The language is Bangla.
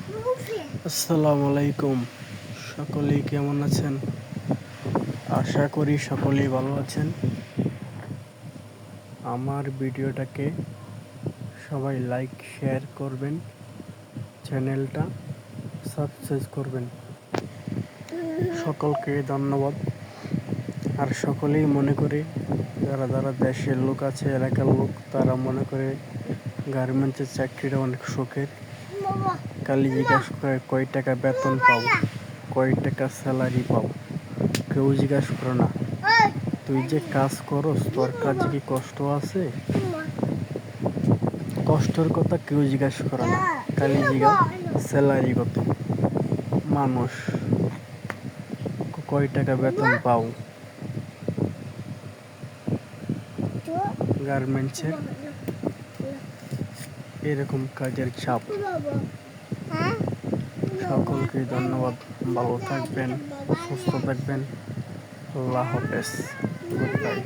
আসসালামু আলাইকুম। সকলেই কেমন আছেন? আশা করি সকলেই ভালো আছেন। আমার ভিডিওটাকে সবাই লাইক শেয়ার করবেন, চ্যানেলটা সাবস্ক্রাইব করবেন। সকলকে ধন্যবাদ। আর সকলেই মনে করে, যারা যারা দেশের লোক আছে, এলাকার লোক, তারা মনে করে গার্মেন্টসের চাকরিটা অনেক শখের। খালি জিজ্ঞাসা করে কয় টাকা বেতন পাবো, কয় টাকা স্যালারি পাবো। কেউ জিজ্ঞাসা করে না তুই যে কাজ করস, তোর কাজে কি কষ্ট আছে? কষ্টের কথা কেউ জিজ্ঞাসা করে না, খালি স্যালারি কত, মানুষ কয় টাকা বেতন পাও। গার্মেন্টসের এরকম কাজের চাপ। সকলকে ধন্যবাদ। ভালো থাকবেন, সুস্থ থাকবেন। আল্লাহ হাফেজ। Good bye.